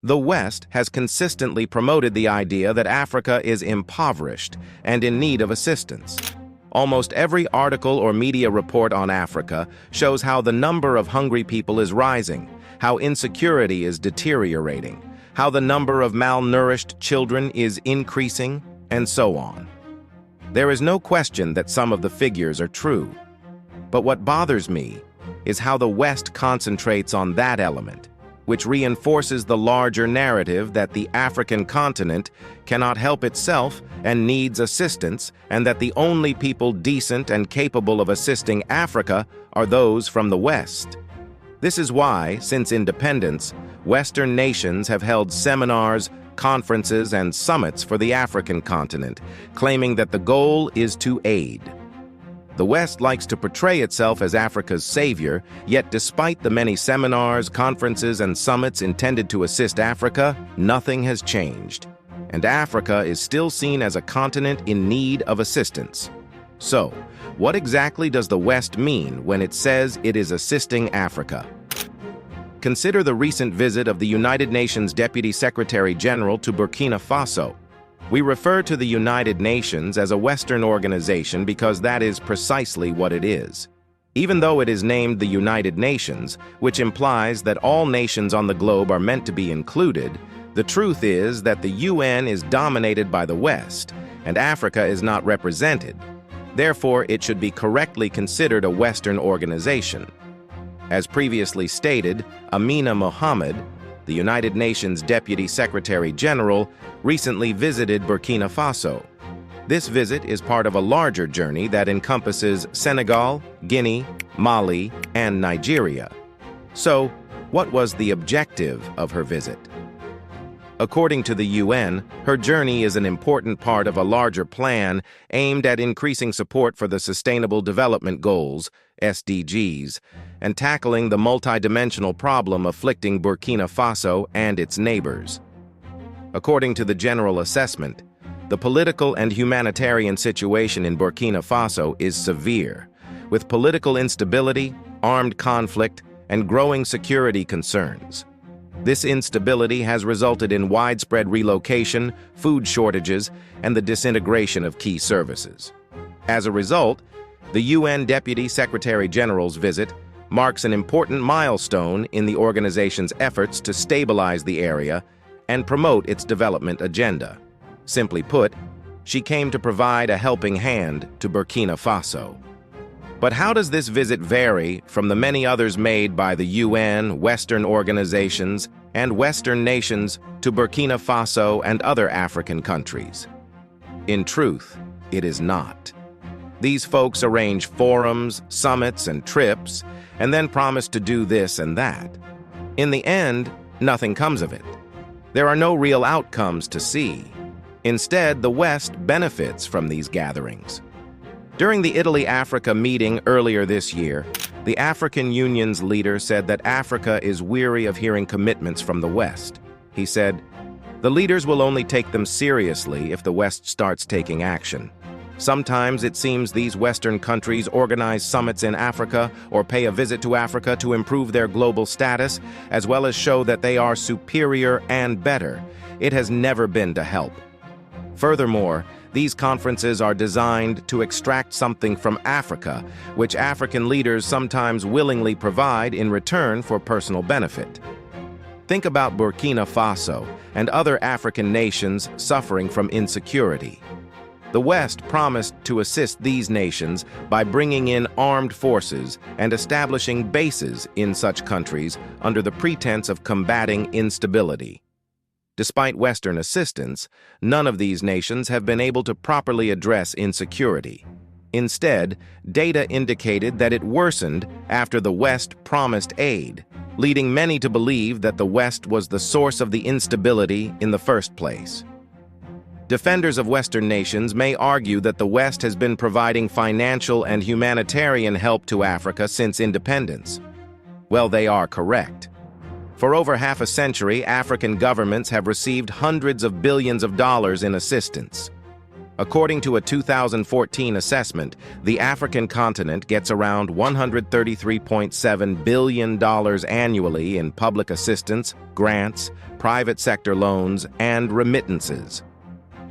The West has consistently promoted the idea that Africa is impoverished and in need of assistance. Almost every article or media report on Africa shows how the number of hungry people is rising, how insecurity is deteriorating, how the number of malnourished children is increasing, and so on. There is no question that some of the figures are true. But what bothers me is how the West concentrates on that element, which reinforces the larger narrative that the African continent cannot help itself and needs assistance, and that the only people decent and capable of assisting Africa are those from the West. This is why, since independence, Western nations have held seminars, conferences, and summits for the African continent, claiming that the goal is to aid. The West likes to portray itself as Africa's savior, yet despite the many seminars, conferences, and summits intended to assist Africa, nothing has changed. And Africa is still seen as a continent in need of assistance. So, what exactly does the West mean when it says it is assisting Africa? Consider the recent visit of the United Nations Deputy Secretary General to Burkina Faso. We refer to the United Nations as a Western organization because that is precisely what it is. Even though it is named the United Nations, which implies that all nations on the globe are meant to be included, the truth is that the UN is dominated by the West, and Africa is not represented. Therefore, it should be correctly considered a Western organization. As previously stated, Amina Mohammed, the United Nations Deputy Secretary General, recently visited Burkina Faso. This visit is part of a larger journey that encompasses Senegal, Guinea, Mali, and Nigeria. So, what was the objective of her visit? According to the UN, her journey is an important part of a larger plan aimed at increasing support for the Sustainable Development Goals, SDGs, and tackling the multidimensional problem afflicting Burkina Faso and its neighbors. According to the general assessment, the political and humanitarian situation in Burkina Faso is severe, with political instability, armed conflict, and growing security concerns. This instability has resulted in widespread relocation, food shortages, and the disintegration of key services. As a result, the UN Deputy Secretary General's visit marks an important milestone in the organization's efforts to stabilize the area and promote its development agenda. Simply put, she came to provide a helping hand to Burkina Faso. But how does this visit vary from the many others made by the UN, Western organizations, and Western nations to Burkina Faso and other African countries? In truth, it is not. These folks arrange forums, summits, and trips, and then promise to do this and that. In the end, nothing comes of it. There are no real outcomes to see. Instead, the West benefits from these gatherings. During the Italy-Africa meeting earlier this year, the African Union's leader said that Africa is weary of hearing commitments from the West. He said, "The leaders will only take them seriously if the West starts taking action. Sometimes it seems these Western countries organize summits in Africa or pay a visit to Africa to improve their global status, as well as show that they are superior and better. It has never been to help." Furthermore, these conferences are designed to extract something from Africa, which African leaders sometimes willingly provide in return for personal benefit. Think about Burkina Faso and other African nations suffering from insecurity. The West promised to assist these nations by bringing in armed forces and establishing bases in such countries under the pretense of combating instability. Despite Western assistance, none of these nations have been able to properly address insecurity. Instead, data indicated that it worsened after the West promised aid, leading many to believe that the West was the source of the instability in the first place. Defenders of Western nations may argue that the West has been providing financial and humanitarian help to Africa since independence. Well, they are correct. For over half a century, African governments have received hundreds of billions of dollars in assistance. According to a 2014 assessment, the African continent gets around $133.7 billion annually in public assistance, grants, private sector loans, and remittances.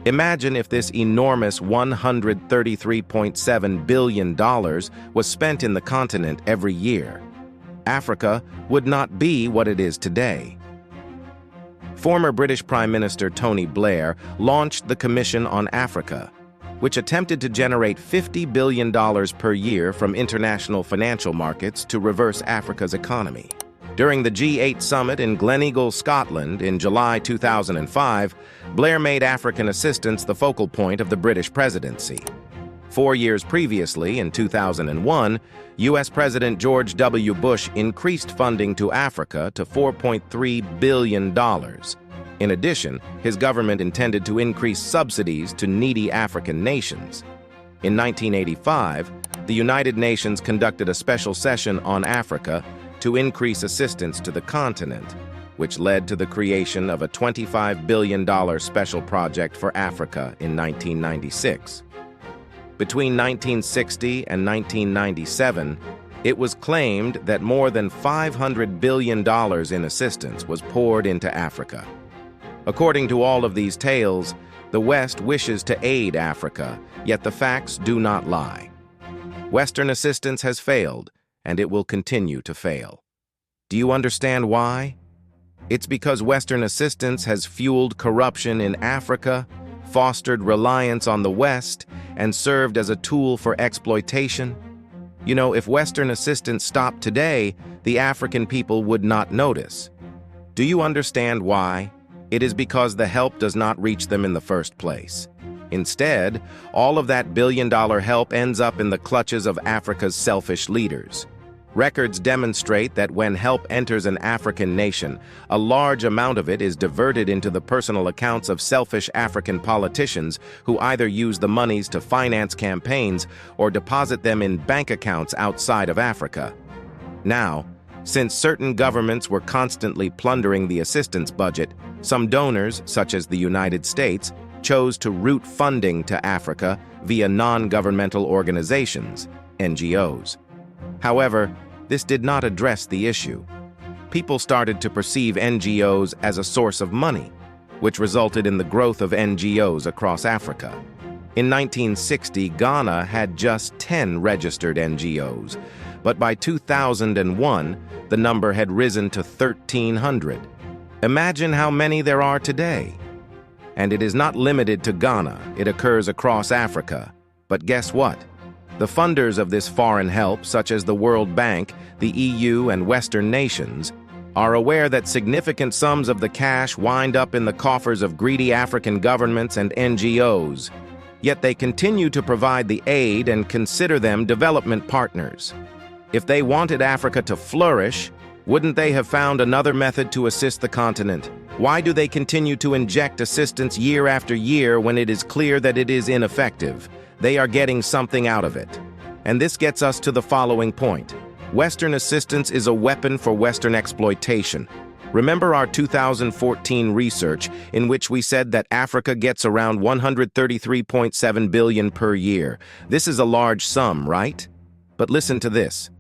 Imagine if this enormous $133.7 billion was spent in the continent every year. Africa would not be what it is today. Former British Prime Minister Tony Blair launched the Commission on Africa, which attempted to generate $50 billion per year from international financial markets to reverse Africa's economy. During the G8 summit in Gleneagle, Scotland in July 2005, Blair made African assistance the focal point of the British presidency. 4 years previously, in 2001, U.S. President George W. Bush increased funding to Africa to $4.3 billion. In addition, his government intended to increase subsidies to needy African nations. In 1985, the United Nations conducted a special session on Africa to increase assistance to the continent, which led to the creation of a $25 billion special project for Africa in 1996. Between 1960 and 1997, it was claimed that more than $500 billion in assistance was poured into Africa. According to all of these tales, the West wishes to aid Africa, yet the facts do not lie. Western assistance has failed, and it will continue to fail. Do you understand why? It's because Western assistance has fueled corruption in Africa, fostered reliance on the West, and served as a tool for exploitation. You know, if Western assistance stopped today, the African people would not notice. Do you understand why? It is because the help does not reach them in the first place. Instead, all of that billion-dollar help ends up in the clutches of Africa's selfish leaders. Records demonstrate that when help enters an African nation, a large amount of it is diverted into the personal accounts of selfish African politicians who either use the monies to finance campaigns or deposit them in bank accounts outside of Africa. Now, since certain governments were constantly plundering the assistance budget, some donors, such as the United States, chose to route funding to Africa via non-governmental organizations, NGOs. However, this did not address the issue. People started to perceive NGOs as a source of money, which resulted in the growth of NGOs across Africa. In 1960, Ghana had just 10 registered NGOs, but by 2001, the number had risen to 1,300. Imagine how many there are today. And it is not limited to Ghana, it occurs across Africa. But guess what? The funders of this foreign help, such as the World Bank, the EU, and Western nations, are aware that significant sums of the cash wind up in the coffers of greedy African governments and NGOs. Yet they continue to provide the aid and consider them development partners. If they wanted Africa to flourish, wouldn't they have found another method to assist the continent? Why do they continue to inject assistance year after year when it is clear that it is ineffective? They are getting something out of it. And this gets us to the following point. Western assistance is a weapon for Western exploitation. Remember our 2014 research in which we said that Africa gets around $133.7 billion per year. This is a large sum, right? But listen to this.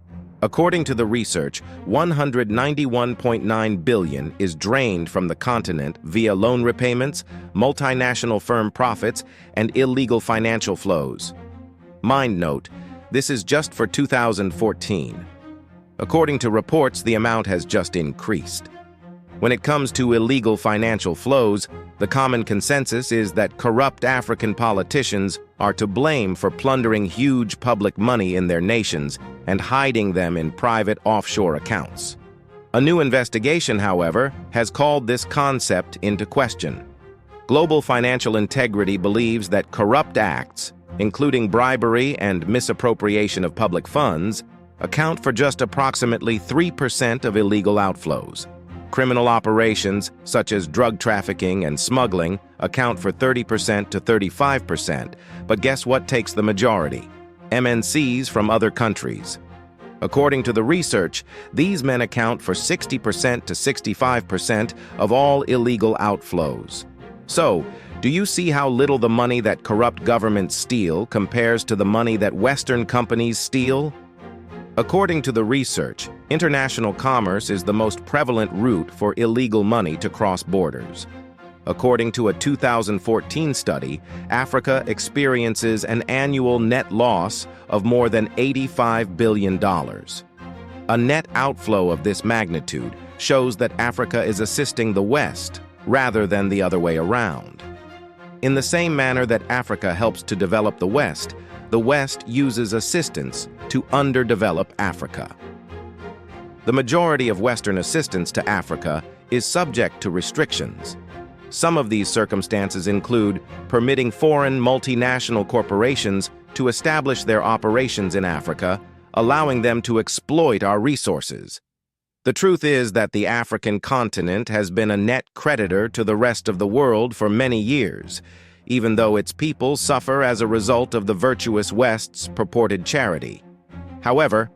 According to the research, $191.9 billion is drained from the continent via loan repayments, multinational firm profits, and illegal financial flows. Mind note, this is just for 2014. According to reports, the amount has just increased. When it comes to illegal financial flows, the common consensus is that corrupt African politicians are to blame for plundering huge public money in their nations and hiding them in private offshore accounts. A new investigation, however, has called this concept into question. Global Financial Integrity believes that corrupt acts, including bribery and misappropriation of public funds, account for just approximately 3% of illegal outflows. Criminal operations, such as drug trafficking and smuggling, account for 30% to 35%, but guess what takes the majority? MNCs from other countries. According to the research, these men account for 60% to 65% of all illegal outflows. So, Do you see how little the money that corrupt governments steal compares to the money that Western companies steal? According to the research, international commerce is the most prevalent route for illegal money to cross borders. According to a 2014 study, Africa experiences an annual net loss of more than $85 billion. A net outflow of this magnitude shows that Africa is assisting the West rather than the other way around. In the same manner that Africa helps to develop the West uses assistance to underdevelop Africa. The majority of Western assistance to Africa is subject to restrictions. Some of these circumstances include permitting foreign multinational corporations to establish their operations in Africa, allowing them to exploit our resources. The truth is that the African continent has been a net creditor to the rest of the world for many years, even though its people suffer as a result of the virtuous West's purported charity. However,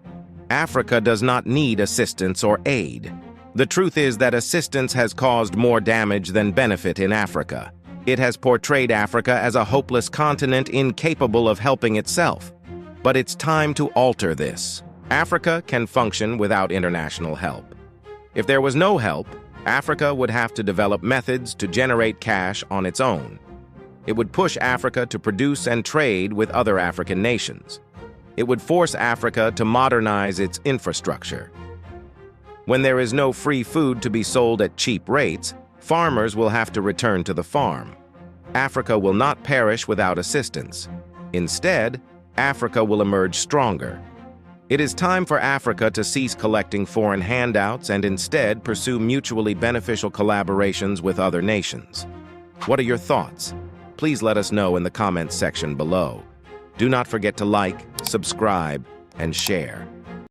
Africa does not need assistance or aid. The truth is that assistance has caused more damage than benefit in Africa. It has portrayed Africa as a hopeless continent incapable of helping itself. But it's time to alter this. Africa can function without international help. If there was no help, Africa would have to develop methods to generate cash on its own. It would push Africa to produce and trade with other African nations. It would force Africa to modernize its infrastructure. When there is no free food to be sold at cheap rates, farmers will have to return to the farm. Africa will not perish without assistance. Instead, Africa will emerge stronger. It is time for Africa to cease collecting foreign handouts and instead pursue mutually beneficial collaborations with other nations. What are your thoughts? Please let us know in the comments section below. Do not forget to like, subscribe, and share.